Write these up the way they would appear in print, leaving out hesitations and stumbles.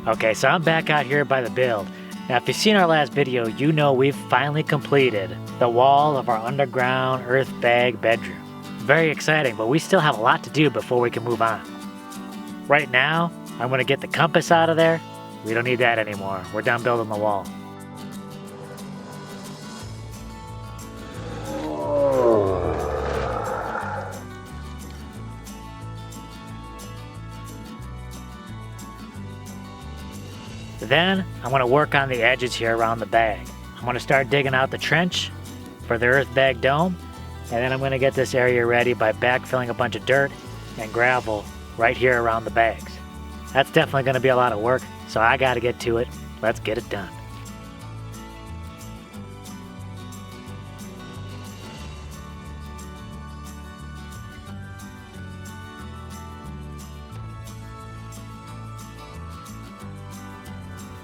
Okay, so I'm back out here by the build. Now if you've seen our last video, you know we've finally completed the wall of our underground earth bag bedroom. Very exciting, but we still have a lot to do before we can move on. Right now, I'm gonna get the compass out of there. We don't need that anymore. We're done building the wall. Then I'm going to work on the edges here around the bag. I'm going to start digging out the trench for the earth bag dome, and then I'm going to get this area ready by backfilling a bunch of dirt and gravel right here around the bags. That's definitely going to be a lot of work, so I got to get to it. Let's get it done.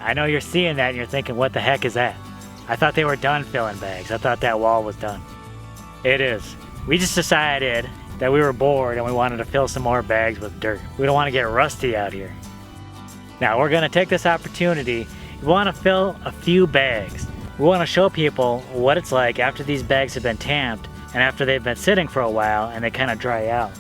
I know you're seeing that and you're thinking, what the heck is that? I thought they were done filling bags. I thought that wall was done. It is. We just decided that we were bored and we wanted to fill some more bags with dirt. We don't want to get rusty out here. Now we're going to take this opportunity. We want to fill a few bags. We want to show people what it's like after these bags have been tamped and after they've been sitting for a while and they kind of dry out.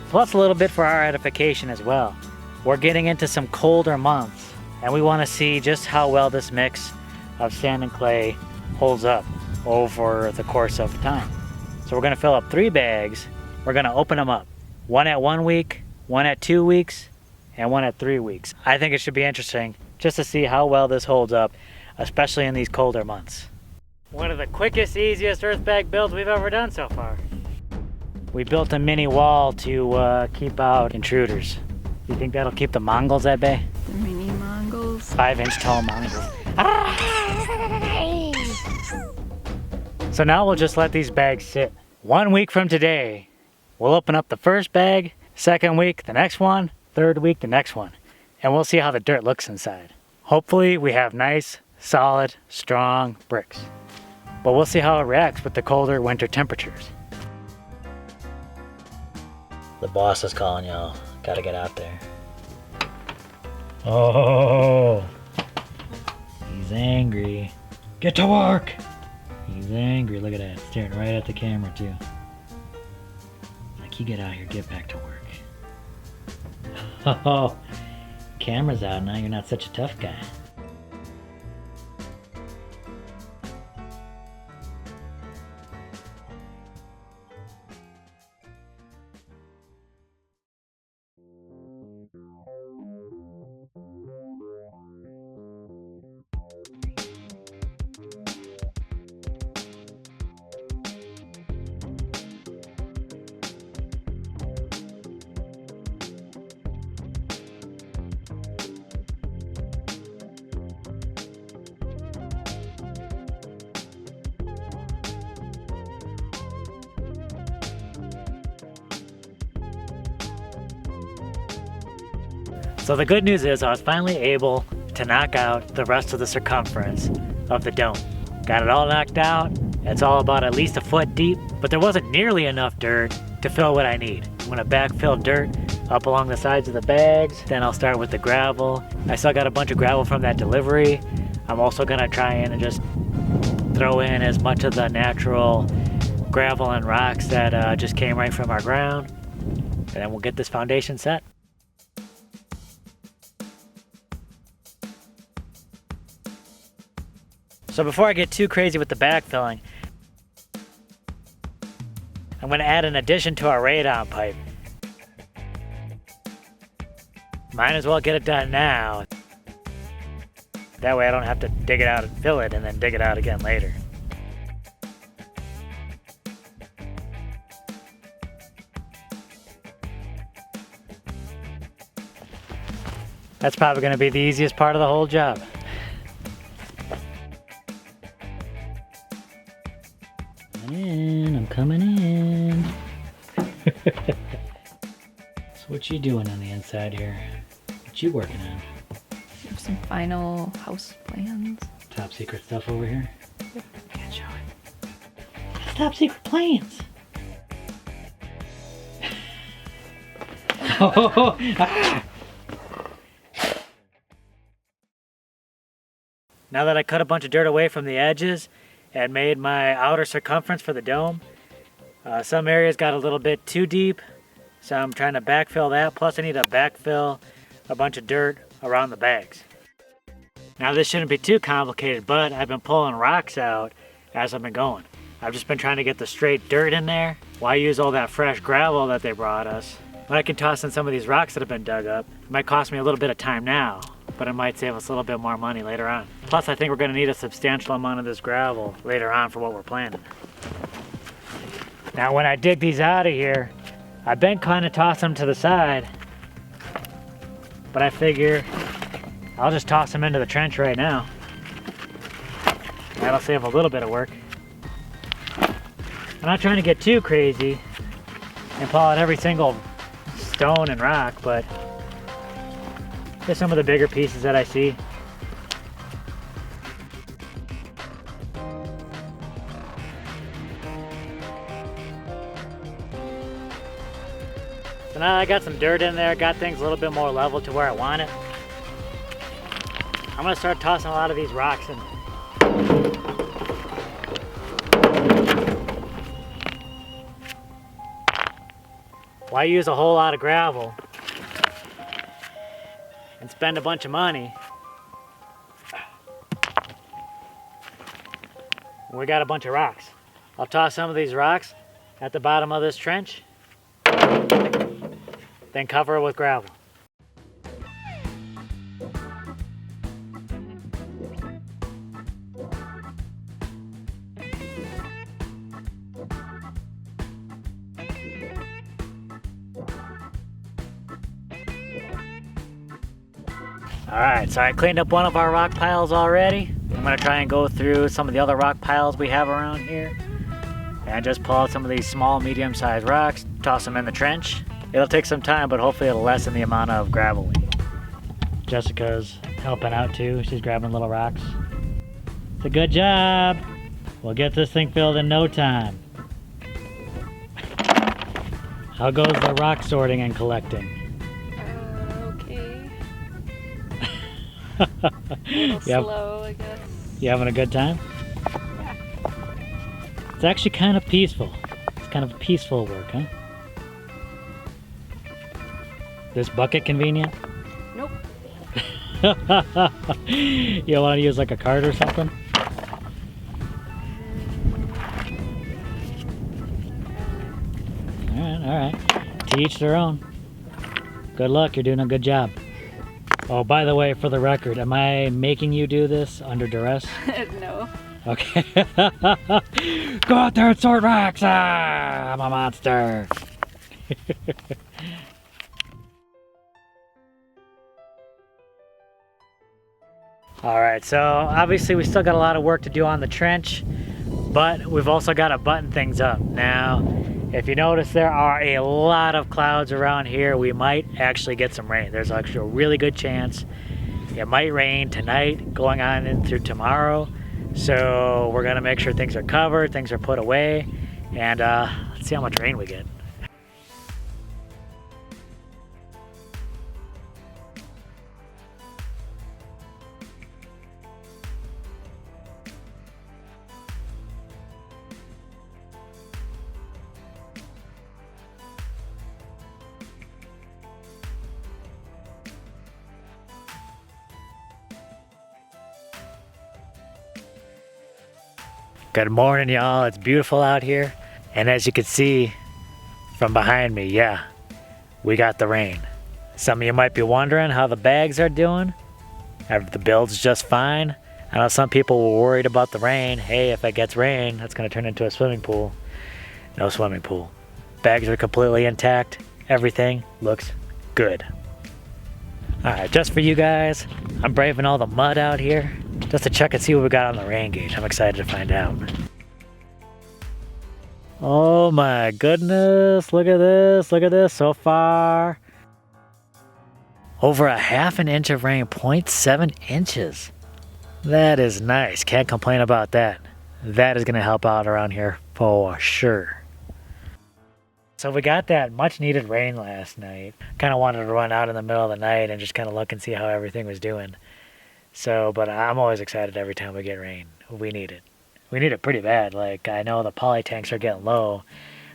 Plus a little bit for our edification as well. We're getting into some colder months, and we want to see just how well this mix of sand and clay holds up over the course of time. So we're going to fill up 3 bags. We're going to open them up. One at 1 week, one at 2 weeks, and one at 3 weeks. I think it should be interesting just to see how well this holds up, especially in these colder months. One of the quickest, easiest earth bag builds we've ever done so far. We built a mini wall to keep out intruders. You think that'll keep the Mongols at bay? The mini Mongols. 5-inch tall Mongols. So now we'll just let these bags sit. 1 week from today, we'll open up the first bag, 2nd week, the next one, 3rd week, the next one. And we'll see how the dirt looks inside. Hopefully we have nice, solid, strong bricks. But we'll see how it reacts with the colder winter temperatures. The boss is calling y'all. Gotta get out there. Oh, he's angry. Get to work. He's angry. Look at that. Staring right at the camera too. Like, you get out here, get back to work. Oh, camera's out now. You're not such a tough guy. So the good news is I was finally able to knock out the rest of the circumference of the dome. Got it all knocked out. It's all about at least a foot deep, but there wasn't nearly enough dirt to fill what I need. I'm gonna backfill dirt up along the sides of the bags. Then I'll start with the gravel. I still got a bunch of gravel from that delivery. I'm also gonna try in and just throw in as much of the natural gravel and rocks that just came right from our ground. And then we'll get this foundation set. So before I get too crazy with the backfilling, I'm going to add an addition to our radon pipe. Might as well get it done now. That way I don't have to dig it out and fill it and then dig it out again later. That's probably going to be the easiest part of the whole job. I'm coming in. So what you doing on the inside here? What you working on? We have some final house plans. Top secret stuff over here? Yep. Can't show it. Top secret plans. Oh, ah. Now that I cut a bunch of dirt away from the edges and made my outer circumference for the dome, some areas got a little bit too deep, so I'm trying to backfill that. Plus I need to backfill a bunch of dirt around the bags. Now this shouldn't be too complicated, but I've been pulling rocks out as I've been going. I've just been trying to get the straight dirt in there. Why use all that fresh gravel that they brought us when I can toss in some of these rocks that have been dug up? It might cost me a little bit of time now, but it might save us a little bit more money later on. Plus I think we're gonna need a substantial amount of this gravel later on for what we're planning. Now when I dig these out of here, I've been kind of tossing them to the side, but I figure I'll just toss them into the trench right now. That'll save a little bit of work. I'm not trying to get too crazy and pull out every single stone and rock, but just some of the bigger pieces that I see. So now I got some dirt in there, got things a little bit more level to where I want it. I'm gonna start tossing a lot of these rocks in. Why use a whole lot of gravel and spend a bunch of money? We got a bunch of rocks. I'll toss some of these rocks at the bottom of this trench, then cover it with gravel. Alright, so I cleaned up one of our rock piles already. I'm going to try and go through some of the other rock piles we have around here and just pull out some of these small, medium-sized rocks, toss them in the trench. It'll take some time, but hopefully it'll lessen the amount of gravel we need. Jessica's helping out too. She's grabbing little rocks. It's a good job. We'll get this thing filled in no time. How goes the rock sorting and collecting? Okay. A little slow, I guess. You having a good time? Yeah. It's actually kind of peaceful. It's kind of peaceful work, huh? This bucket convenient? Nope. You want to use like a cart or something? Alright. To each their own. Good luck, you're doing a good job. Oh, by the way, for the record, am I making you do this under duress? No. Okay. Go out there and sort rocks! Ah, I'm a monster! Alright, so obviously we still got a lot of work to do on the trench, but we've also got to button things up. Now, if you notice, there are a lot of clouds around here. We might actually get some rain. There's actually a really good chance it might rain tonight, going on in through tomorrow. So we're gonna make sure things are covered, things are put away, and let's see how much rain we get. Good morning, y'all. It's beautiful out here. And as you can see from behind me, yeah, we got the rain. Some of you might be wondering how the bags are doing. The build's just fine. I know some people were worried about the rain. Hey, if it gets rain, that's gonna turn into a swimming pool. No swimming pool. Bags are completely intact. Everything looks good. All right, just for you guys, I'm braving all the mud out here just to check and see what we got on the rain gauge. I'm excited to find out. Oh my goodness, look at this so far. Over a half an inch of rain, 0.7 inches. That is nice, can't complain about that. That is gonna help out around here for sure. So we got that much needed rain last night. Kind of wanted to run out in the middle of the night and just kind of look and see how everything was doing. So, but I'm always excited every time we get rain. We need it. We need it pretty bad. Like, I know the poly tanks are getting low,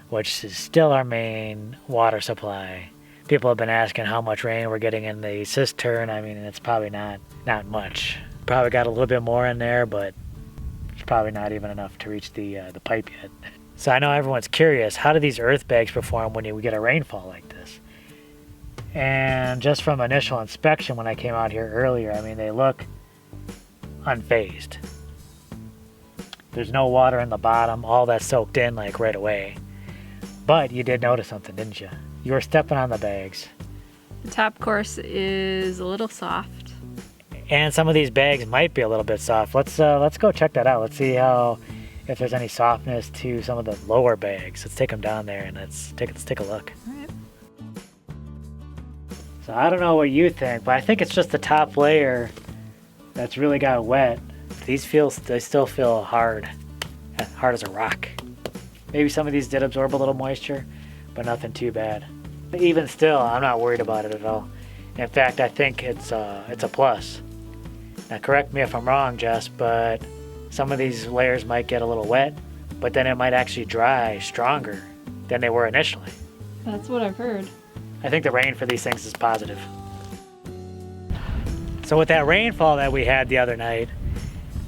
which is still our main water supply. People have been asking how much rain we're getting in the cistern. I mean, it's probably not much. Probably got a little bit more in there, but it's probably not even enough to reach the pipe yet. So I know everyone's curious, how do these earth bags perform when we get a rainfall like this? And just from initial inspection when I came out here earlier, I mean, they look unfazed. There's no water in the bottom, all that's soaked in like right away. But you did notice something, didn't you? You were stepping on the bags. The top course is a little soft. And some of these bags might be a little bit soft. Let's go check that out. Let's see if there's any softness to some of the lower bags. Let's take them down there and let's take a look. All right. So I don't know what you think, but I think it's just the top layer that's really got wet. They still feel hard as a rock. Maybe some of these did absorb a little moisture, but nothing too bad. But even still, I'm not worried about it at all. In fact, I think it's a plus. Now correct me if I'm wrong, Jess, but some of these layers might get a little wet, but then it might actually dry stronger than they were initially. That's what I've heard. I think the rain for these things is positive. So with that rainfall that we had the other night,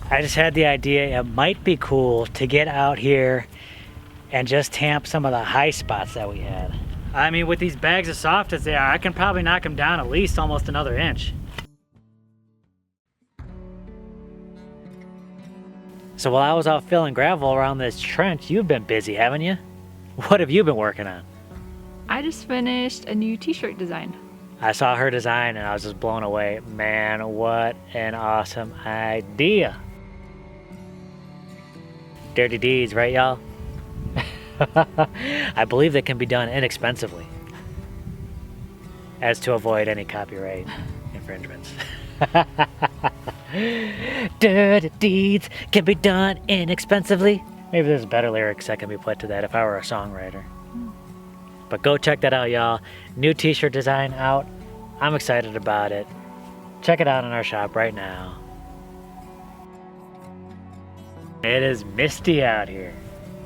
I just had the idea it might be cool to get out here and just tamp some of the high spots that we had. I mean, with these bags as soft as they are, I can probably knock them down at least almost another inch. So while I was out filling gravel around this trench, you've been busy, haven't you? What have you been working on? I just finished a new t-shirt design. I saw her design and I was just blown away. Man, what an awesome idea. Dirty deeds, right y'all? I believe they can be done inexpensively, as to avoid any copyright infringements. Dirty deeds can be done inexpensively. Maybe there's better lyrics that can be put to that if I were a songwriter. But go check that out, y'all. New t-shirt design out. I'm excited about it. Check it out in our shop right now. It is misty out here.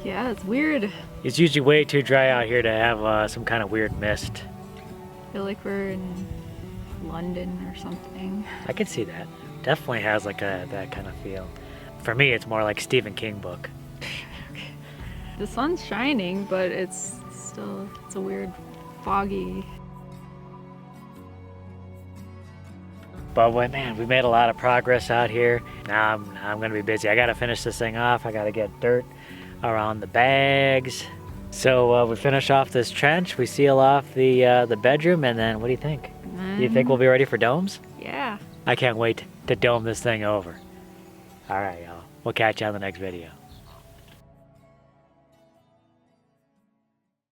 Yeah, it's weird. It's usually way too dry out here to have some kind of weird mist. I feel like we're in London or something. I can see that. Definitely has like that kind of feel. For me, it's more like Stephen King book. The sun's shining, but it's a weird foggy. But man, we made a lot of progress out here. Now I'm gonna be busy. I gotta finish this thing off. I gotta get dirt around the bags. So we finish off this trench. We seal off the bedroom, and then what do you think? Do you think we'll be ready for domes? Yeah. I can't wait to dome this thing over. All right, y'all. We'll catch you on the next video.